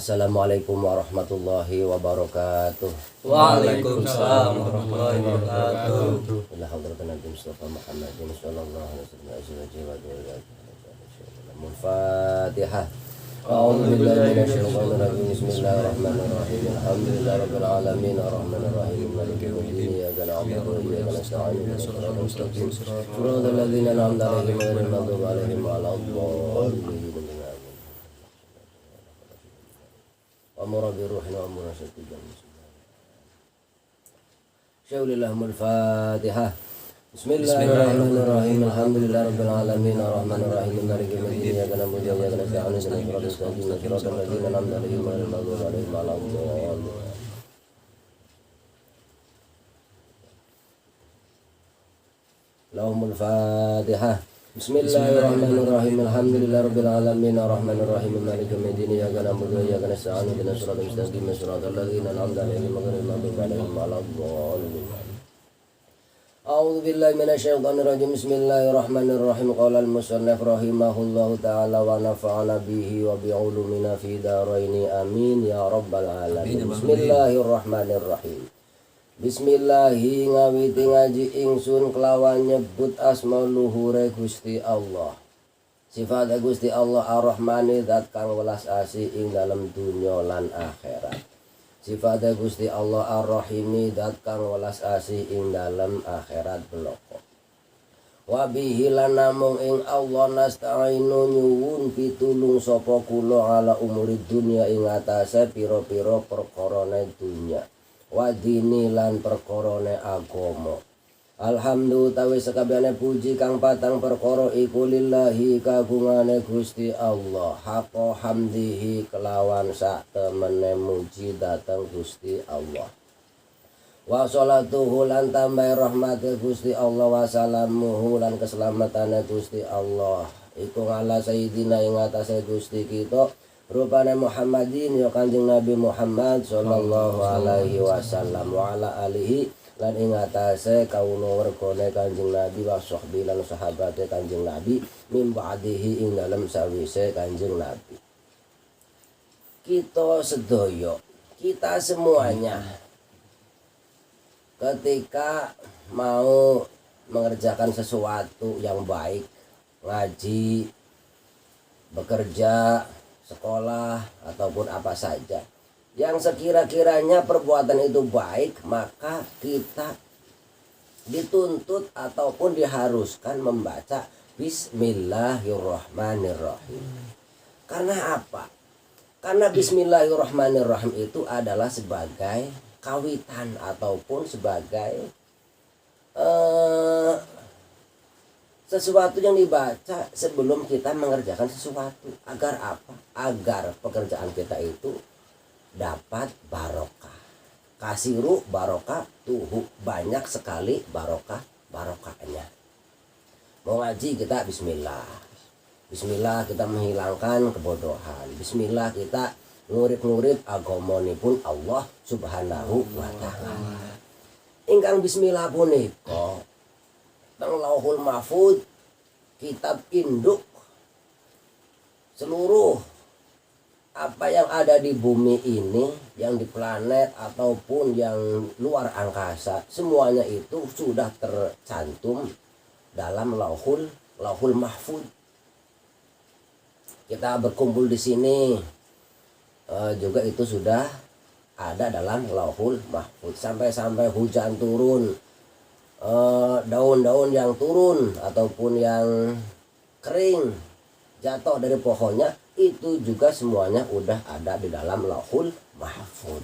Assalamualaikum warahmatullahi wabarakatuh. Waalaikumsalam warahmatullahi wabarakatuh. Ila hadratan Nabi Mustafa Muhammadin sallallahu alaihi wasallam azwajihi wa dzurriyyatihi. Al-Fatihah. A'udzu billahi minasyaitonir rajim. Bismillahirrahmanirrahim. Alhamdulillahirabbil alamin arrahmanir rahim maliki yaumiddin. Iyyaka na'budu wa iyyaka nasta'in. Ihdinas siratal mustaqim. Shiratal ladzina an'amta 'alaihim ghairil maghdubi 'alaihim waladdallin. Amara bi ruhin wa amara syatijan. Syaullillahumul Fatihah. Bismillahirrahmanirrahim. Alhamdulillahirabbil alamin arrahmanir rahim maliki yaumiddin. Iyyaka na'budu wa iyyaka nasta'in. Ihdinas siratal mustaqim. Shiratal ladzina an'amta 'alaihim ghairil maghdubi 'alaihim waladdallin. Lahumul Fatihah. Bismillahirrahmanirrahim. Alhamdulillahirabbil alamin arrahmanir rahim maliki yaumiddin. Iyyaka na'budu wa iyyaka nasta'in. Ihdinas siratal mustaqim. Shiratal ladzina an'amta 'alaihim ghairil maghdubi 'alaihim waladdallin. A'udzu billahi minasyaitonir rajim. Bismillahirrahmanirrahim. Qala al-musannif rahimahullahu ta'ala wa nafa'ana bihi wa bi 'ulumina fi dharaini amin ya rabbal alamin. Bismillahirrahmanirrahim. Bismillahi ngawiti ngaji ingsun kelawan nyebut asma luhure Gusti Allah. Sifat Gusti Allah Ar-Rahmani zat kang welas asih ing dalam dunya lan akhirat. Sifat Gusti Allah Ar-Rahimi zat kang welas asih ing dalam akhirat beloko. Wa bihi lan namung ing Allah nasta'inu nyuwun pitulung sapa kula ala umuri dunya ing atase pira-pira perkarane dunya. Wadini lan perkorone agama. Alhamdulillah tawi sekabehane puji kang patang perkara iku lillahi kagungane Gusti Allah. Haqa hamdihi kelawan sak temene muji dateng Gusti Allah. Wa sholatuhu lan tambah rahmate Gusti Allah wa salamuhu lan keselamatane Gusti Allah. Iku ala sayyidina ing atase Gusti kita rupane Muhammadin ya Kanjeng Nabi Muhammad sallallahu alaihi wasallam wa ala alihi lan ing atase kaula wergane Kanjeng Nabi wa sahbi lan sahabate Kanjeng Nabi min ba'dihi ing dalem sawise Kanjeng Nabi. Kita sedaya, kita semuanya ketika mau mengerjakan sesuatu yang baik, ngaji, bekerja, sekolah ataupun apa saja yang sekira-kiranya perbuatan itu baik, maka kita dituntut ataupun diharuskan membaca Bismillahirrahmanirrahim. Karena apa? Karena Bismillahirrahmanirrahim itu adalah sebagai kawitan ataupun sebagai sesuatu yang dibaca sebelum kita mengerjakan sesuatu. Agar apa? Agar pekerjaan kita itu dapat barokah. Kasiru barokah tuhu, banyak sekali barokahnya. Mau ngaji kita bismillah. Bismillah kita menghilangkan kebodohan. Bismillah kita ngurit-ngurit agamanipun Allah Subhanahu wa taala. Ingkang bismillah punika teng Lauhul Mahfuz, kitab induk seluruh apa yang ada di bumi ini, yang di planet ataupun yang luar angkasa, semuanya itu sudah tercantum dalam Lauhul Mahfuz. Kita berkumpul di sini juga itu sudah ada dalam Lauhul Mahfuz. Sampai hujan turun, daun-daun yang turun ataupun yang kering jatuh dari pohonnya, itu juga semuanya udah ada di dalam Lauhul Mahfuz.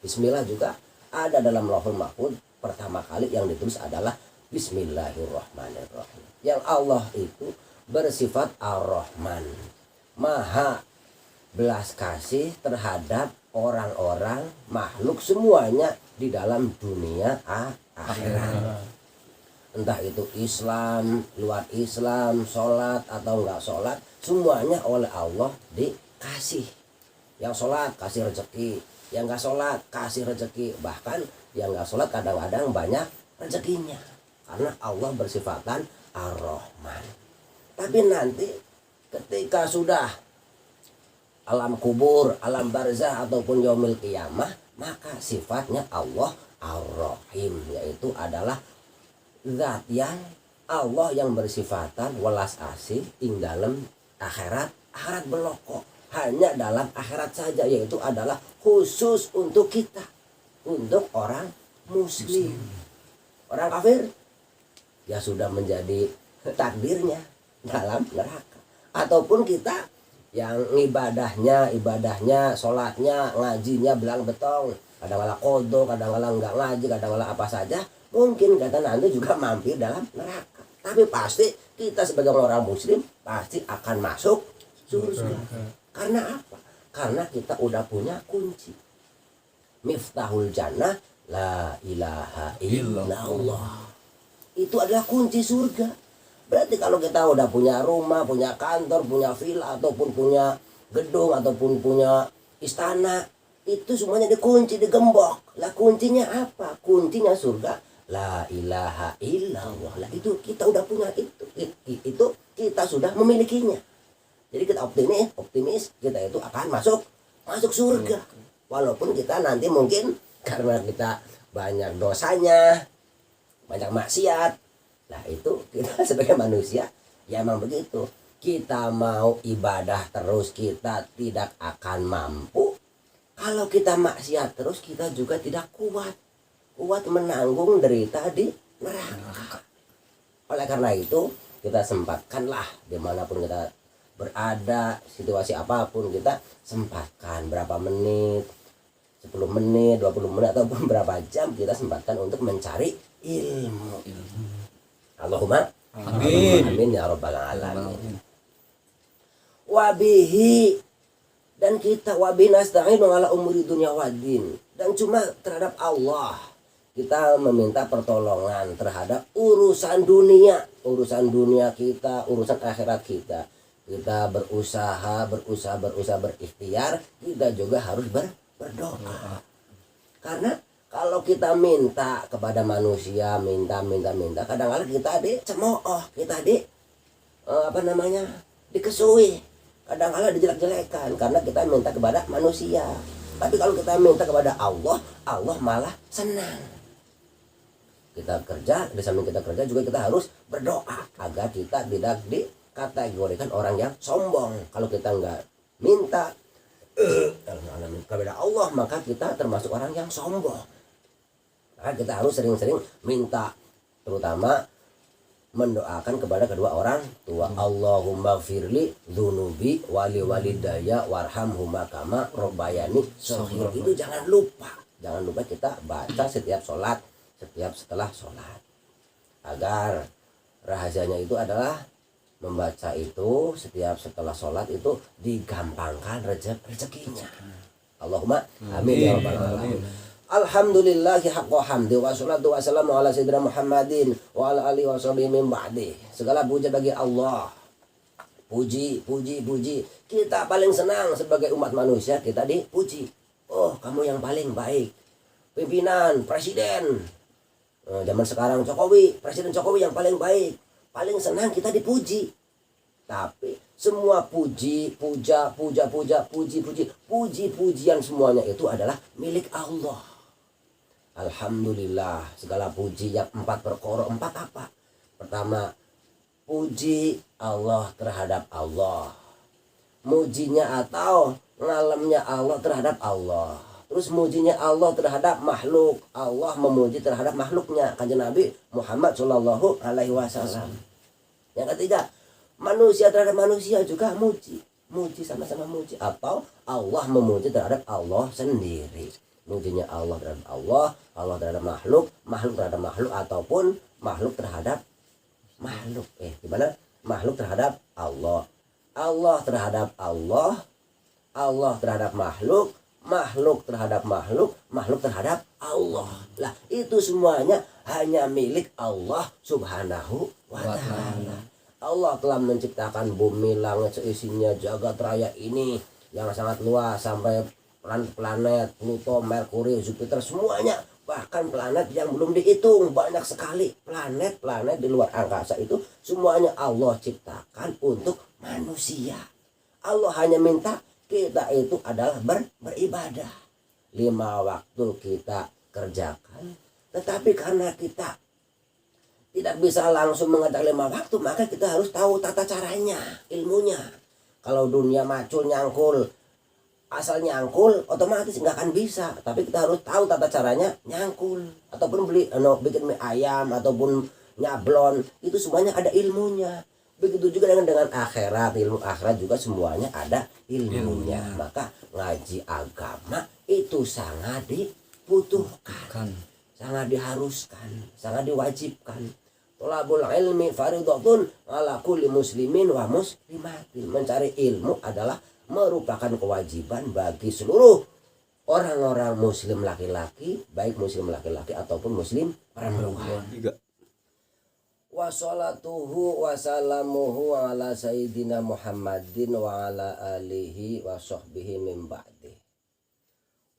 Bismillah juga ada dalam Lauhul Mahfuz. Pertama kali yang ditulis adalah Bismillahirrahmanirrahim. Yang Allah itu bersifat Ar-Rahman, maha belas kasih terhadap orang-orang makhluk semuanya di dalam dunia akhirat. Entah itu Islam, luar Islam, sholat atau enggak sholat, semuanya oleh Allah dikasih. Yang sholat kasih rezeki, yang enggak sholat kasih rezeki. Bahkan yang enggak sholat kadang-kadang banyak rezekinya, karena Allah bersifatan Ar-Rahman. Tapi nanti ketika sudah alam kubur, alam barzah ataupun yaumil qiyamah, maka sifatnya Allah Ar-Rahim, yaitu adalah zat yang Allah yang bersifatan welas asih ing dalam akhirat beloko, hanya dalam akhirat saja, yaitu adalah khusus untuk kita, untuk orang muslim. Orang kafir ya sudah menjadi takdirnya dalam neraka. Ataupun kita yang ibadahnya, sholatnya, ngajinya belang betong, kadang-kala kodok, kadang-kala enggak ngaji, kadang-kala apa saja, mungkin kata nanti juga mampir dalam neraka. Tapi pasti kita sebagai orang muslim pasti akan masuk surga. Karena apa? Karena kita udah punya kunci. Miftahul jannah la ilaha illallah. Itu adalah kunci surga. Berarti kalau kita udah punya rumah, punya kantor, punya villa, ataupun punya gedung, ataupun punya istana, itu semuanya dikunci, digembok. Lah kuncinya apa? Kuncinya surga. La ilaha illallah. Lah itu kita udah punya itu kita sudah memilikinya. Jadi kita optimis kita itu akan masuk surga. Walaupun kita nanti mungkin karena kita banyak dosanya, banyak maksiat. Nah itu kita sebagai manusia ya emang begitu. Kita mau ibadah terus kita tidak akan mampu. Kalau kita maksiat terus kita juga tidak kuat menanggung derita di neraka. Oleh karena itu kita sempatkanlah dimanapun kita berada, situasi apapun kita sempatkan berapa menit, 10 menit, 20 menit ataupun berapa jam kita sempatkan untuk mencari ilmu. Allahumma amin ya rabbal alamin. Wabihi, dan kita wabihi nasta'inu ala umuri dunya waddin, dan cuma terhadap Allah kita meminta pertolongan terhadap urusan dunia kita, urusan akhirat kita. Kita berusaha berikhtiar, kita juga harus berdoa. Karena kalau kita minta kepada manusia, minta, kadang-kadang kita dicemooh, kita dikesui, kadang-kadang dijelek-jelekan karena kita minta kepada manusia. Tapi kalau kita minta kepada Allah, Allah malah senang. Kita kerja, di samping kita kerja juga kita harus berdoa agar kita tidak dikategorikan orang yang sombong. Kalau kita enggak minta kepada Allah, maka kita termasuk orang yang sombong. Maka kita harus sering-sering minta, terutama mendoakan kepada kedua orang tua. Allahumma firli dzunubi wali walidaya warhamhuma kama robbayani shaghir. Itu jangan lupa kita baca setiap sholat, setiap setelah sholat, agar rahasianya itu adalah membaca itu setiap setelah sholat itu digampangkan rezekinya. Allahumma amin ya rabbal alamin. Alhamdulillahi haqqa hamdi wa salatu wa salamu ala sayyidina Muhammadin wa ala alihi wa sahbihi min ba'di. Segala puji bagi Allah. Puji. Kita paling senang sebagai umat manusia kita dipuji. Oh, kamu yang paling baik. Pimpinan, presiden. Zaman sekarang Presiden Jokowi yang paling baik. Paling senang kita dipuji. Tapi semua puji-pujian semuanya itu adalah milik Allah. Alhamdulillah, segala puji yang 4 perkara. 4 apa? Pertama, puji Allah terhadap Allah. Mujinya atau ngalemnya Allah terhadap Allah. Terus mujinya Allah terhadap makhluk. Allah memuji terhadap makhluknya. Kanjeng Nabi Muhammad Shallallahu Alaihi Wasallam. Yang ketiga, manusia terhadap manusia juga muji. Sama-sama muji. Atau Allah memuji terhadap Allah sendiri. Mujinya Allah terhadap Allah, Allah terhadap makhluk terhadap makhluk, ataupun makhluk terhadap makhluk. Gimana? Makhluk terhadap Allah, Allah terhadap Allah, Allah terhadap makhluk, makhluk terhadap makhluk terhadap Allah. Lah itu semuanya hanya milik Allah Subhanahu wa ta'ala. Allah telah menciptakan bumi, langit seisinya, jagat raya ini yang sangat luas, sampai planet Pluto, Merkuri, Jupiter, semuanya. Bahkan planet yang belum dihitung, banyak sekali planet di luar angkasa itu semuanya Allah ciptakan untuk manusia. Allah hanya minta kita itu adalah beribadah. 5 waktu kita kerjakan, tetapi karena kita tidak bisa langsung mengerjakan 5 waktu, maka kita harus tahu tata caranya, ilmunya. Kalau dunia macul nyangkul, asal nyangkul otomatis nggak akan bisa, tapi kita harus tahu tata caranya nyangkul ataupun bikin mie ayam ataupun nyablon, itu semuanya ada ilmunya. Begitu juga dengan akhirat, ilmu akhirat juga semuanya ada ilmunya. Maka ngaji agama itu sangat dibutuhkan, sangat diharuskan, sangat diwajibkan. Thalabul ilmi fardhatun ala kulli muslimin wa muslimatin. Mencari ilmu adalah merupakan kewajiban bagi seluruh orang-orang muslim laki-laki, baik muslim laki-laki ataupun muslim perempuan. Wa sholatuhu wa salamuhu ala sayyidina Muhammadin wa ala alihi wa sahbihi min ba'di.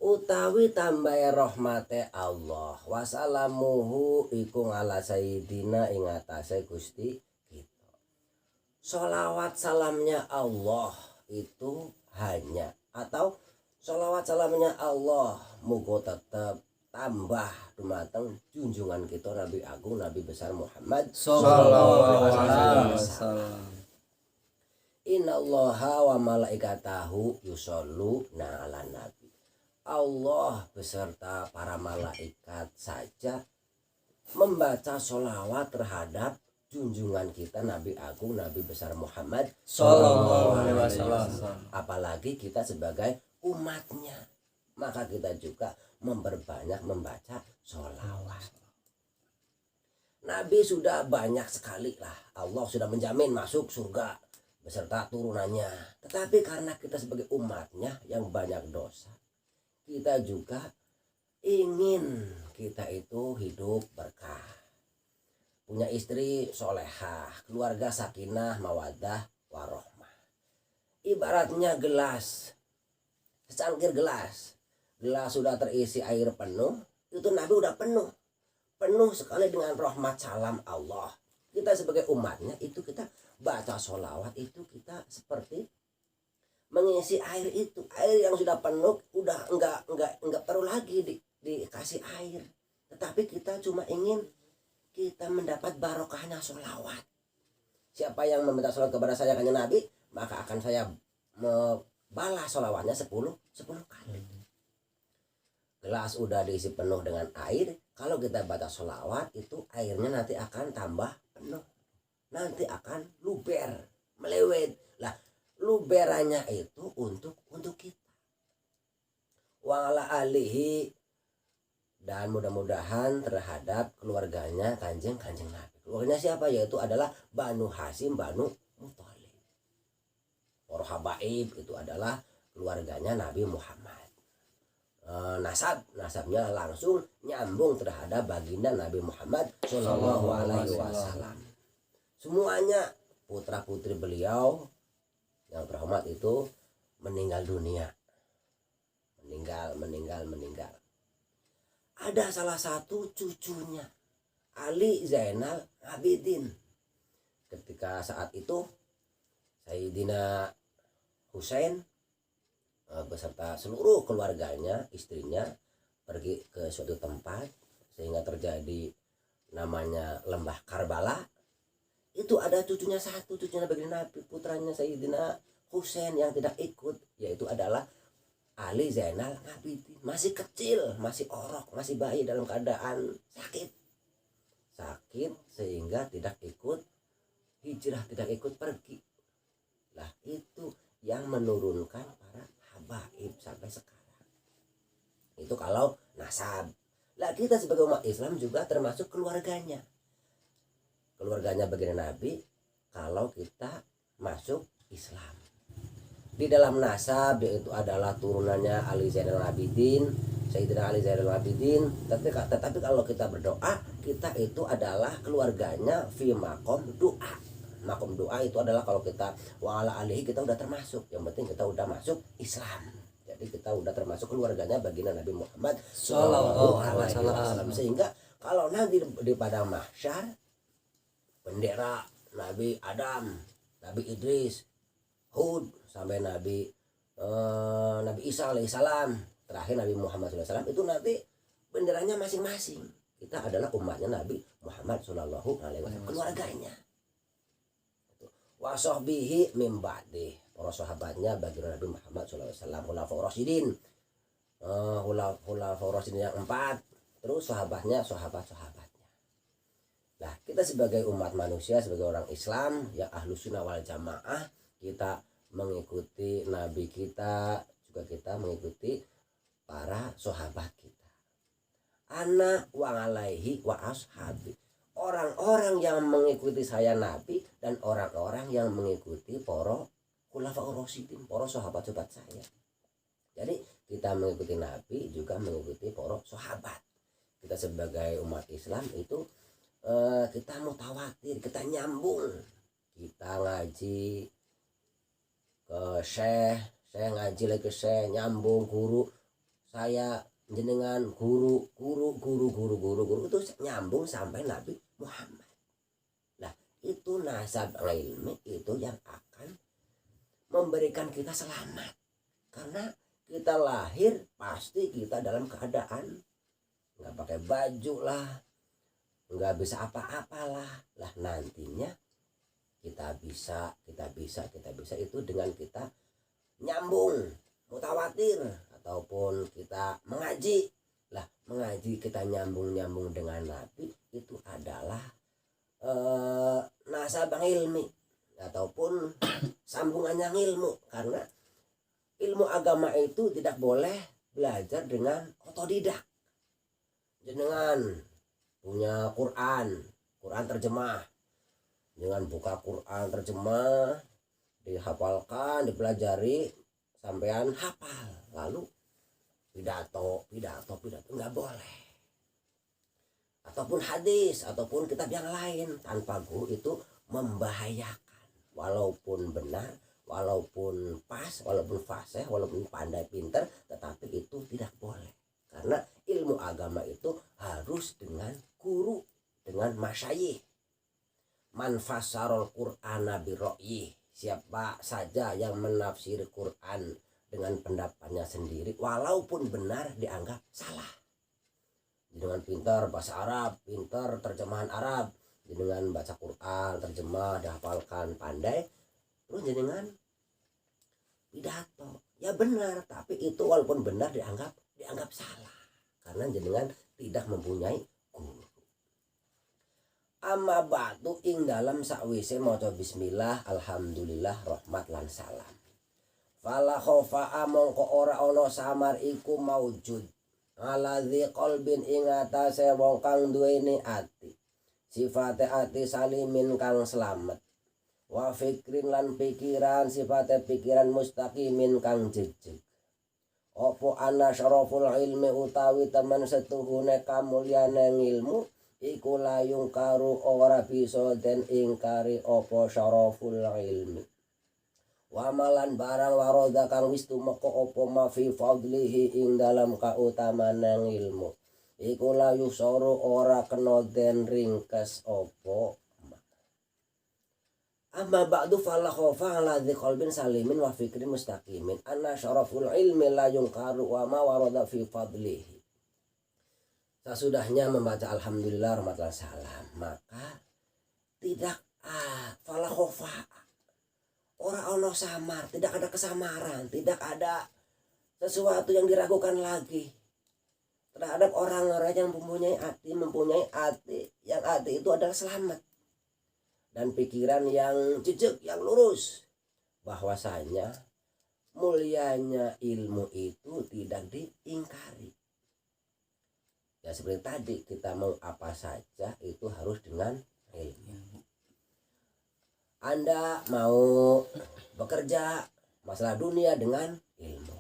Utawi tambahe rahmate Allah wa salamuhu iku ala sayyidina ing atase Gusti kita. Sholawat salamnya Allah itu hanya, atau sholawat salamnya Allah muga tetap tambah dumateng junjungan kita Nabi Agung Nabi besar Muhammad sallallahu alaihi wasallam. Innallaha wa malaikatahu yusholluna 'alan nabi. Allah beserta para malaikat saja membaca sholawat terhadap junjungan kita Nabi Agung Nabi besar Muhammad sallallahu alaihi wasallam. Apalagi kita sebagai umatnya, maka kita juga memperbanyak membaca sholawat. Nabi sudah banyak sekali lah, Allah sudah menjamin masuk surga beserta turunannya. Tetapi karena kita sebagai umatnya yang banyak dosa, kita juga ingin kita itu hidup berkah, punya istri solehah, keluarga sakinah mawaddah warohmah. Ibaratnya gelas, secangkir gelas sudah terisi air penuh, itu Nabi udah penuh sekali dengan rahmat salam Allah. Kita sebagai umatnya itu kita baca sholawat itu kita seperti mengisi air itu, air yang sudah penuh udah enggak perlu lagi dikasih air, tetapi kita cuma ingin kita mendapat barokahnya sholawat. Siapa yang meminta sholawat kepada saya kanjeng Nabi, maka akan saya membalas sholawatnya 10 kali. Gelas udah diisi penuh dengan air, kalau kita baca sholawat itu airnya nanti akan tambah penuh, nanti akan luber, melewet. Lah luberannya itu untuk kita. Wa ala alihi, dan mudah-mudahan terhadap keluarganya kanjeng Nabi. Keluarganya siapa? Yaitu adalah Banu Hasyim, Banu Muthalib. Para habaib itu adalah keluarganya Nabi Muhammad. Nasabnya langsung nyambung terhadap baginda Nabi Muhammad sallallahu alaihi wasallam. Semuanya putra putri beliau yang terhormat itu meninggal dunia, meninggal. Ada salah satu cucunya, Ali Zainal Abidin. Ketika saat itu Sayyidina Husain beserta seluruh keluarganya, istrinya pergi ke suatu tempat sehingga terjadi namanya lembah Karbala. Itu ada cucunya baginda Nabi, putranya Sayyidina Husain yang tidak ikut, yaitu adalah Ali Zainal Abidin. Masih kecil, masih orok, masih bayi dalam keadaan sakit sehingga tidak ikut hijrah, tidak ikut pergi. Lah itu yang menurunkan para habaib sampai sekarang. Itu kalau nasab. Lah kita sebagai umat Islam juga termasuk keluarganya baginda Nabi kalau kita masuk Islam. Di dalam nasab yaitu adalah turunannya Ali Zainal Abidin, Sayyidina Ali Zainal Abidin. Tetapi kalau kita berdoa, kita itu adalah keluarganya fi makom doa. Makom doa itu adalah kalau kita wa'ala alihi kita udah termasuk. Yang penting kita udah masuk Islam. Jadi kita udah termasuk keluarganya baginda Nabi Muhammad sallallahu alaihi wasallam. Sehingga kalau nanti di padang mahsyar bendera Nabi Adam, Nabi Idris, Hud sampai Nabi Nabi Isa alaihissalam, terakhir Nabi Muhammad SAW, itu nanti benderanya masing-masing. Kita adalah umatnya Nabi Muhammad SAW, keluarganya. Wa sahbihi mim ba'di, para sahabatnya bagi Nabi Muhammad SAW, khulafaur rasyidin, khulafaur rasyidin yang 4, terus sahabatnya sahabat-sahabatnya. Nah, kita sebagai umat manusia, sebagai orang Islam yang ahlus sunnah wal jamaah, kita mengikuti Nabi kita, juga kita mengikuti para sahabat kita. Ana wa alaihi wa ashabi, orang-orang yang mengikuti saya Nabi dan orang-orang yang mengikuti para khulafaur rasyidin, para sahabat-sahabat saya. Jadi kita mengikuti Nabi juga mengikuti para sahabat. Kita sebagai umat Islam itu kita mutawatir, kita nyambung, kita ngaji ke syekh ngaji lagi ke syekh, nyambung guru saya jenengan guru itu nyambung sampai Nabi Muhammad. Nah, itu nasab ilmi, itu yang akan memberikan kita selamat, karena kita lahir pasti kita dalam keadaan nggak pakai baju lah, nggak bisa apa-apalah. Lah nantinya kita bisa itu dengan kita nyambung mutawatir ataupun kita mengaji. Lah mengaji kita nyambung dengan Nabi, itu adalah nasabang ilmi ataupun sambungannya ilmu, karena ilmu agama itu tidak boleh belajar dengan otodidak. Jenengan punya Quran terjemah, dengan buka Quran terjemah, dihafalkan, dipelajari, sampean hafal, lalu pidato nggak boleh. Ataupun hadis, ataupun kitab yang lain tanpa guru, itu membahayakan. Walaupun benar, walaupun pas, walaupun fasih, walaupun pandai pintar, tetapi itu tidak boleh. Karena ilmu agama itu harus dengan guru, dengan masyayikh. Man fassarul Qur'ana bi ra'yi, siapa saja yang menafsir Quran dengan pendapatnya sendiri, walaupun benar dianggap salah. Dengan pintar bahasa Arab, pintar terjemahan Arab, dengan baca Quran terjemah, dihafalkan, pandai, terus dengan pidato, ya benar, tapi itu walaupun benar dianggap salah, karena jenengan tidak mempunyai guru. Amma ba'du, ing dalam sakwise maca bismillah, alhamdulillah, rahmat lan salam. Fala khofa mongko ora ana samar iku maujud ala dzi qalbin ing atase wong kang duweni ati, sifate ati salimin kang slamet, wa fikrin lan pikiran, sifate pikiran mustaqimin kang jejeg. Opo ana syaraful ilmi utawi temen setuhune kamulyane ilmu, iku layung karu ora bisa den ingkari opo syaraful ilmi. Wa malan barang waroda kang wis tumeka opo ma fi fadlihi ing dalam kautamanang ilmu, iku layu soro ora kena den ringkes opo. Amma ba'du fala khofa ala dzi qalbin salimin wa fikrin mustaqimin, anna syaraful ilmi la yungkaru wa ma warada fi fadlihi. Sesudahnya membaca alhamdulillah, rahmatullah, salam, maka tidak fala khofa, ora ono samar, tidak ada kesamaran, tidak ada sesuatu yang diragukan lagi terhadap orang-orang yang mempunyai hati yang hati itu adalah selamat, dan pikiran yang jejak, yang lurus, bahwasanya mulianya ilmu itu tidak diingkari. Ya seperti tadi, kita mau apa saja itu harus dengan ilmu. Anda mau bekerja masalah dunia dengan ilmu,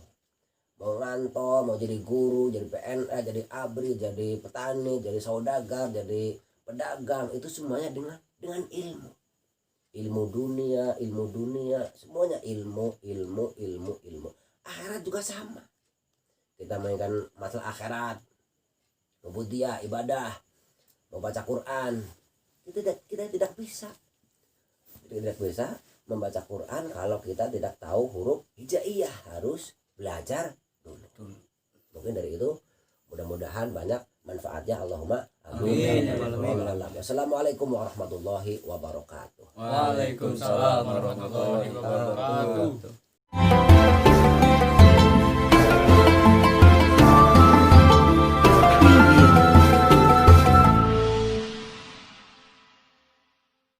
mau ngantor, mau jadi guru, jadi PNS, jadi abri, jadi petani, jadi saudagar, jadi pedagang, itu semuanya dengan ilmu. Ilmu dunia, semuanya ilmu. Akhirat juga sama. Kita mainkan masalah akhirat, ubudiyah, ibadah, mau baca Quran, kita tidak bisa membaca Quran kalau kita tidak tahu huruf hijaiyah, harus belajar dulu. Mungkin dari itu mudah-mudahan banyak manfaatnya. Allahumma amin. Wassalamualaikum warahmatullahi wabarakatuh. Waalaikumsalam warahmatullahi wabarakatuh.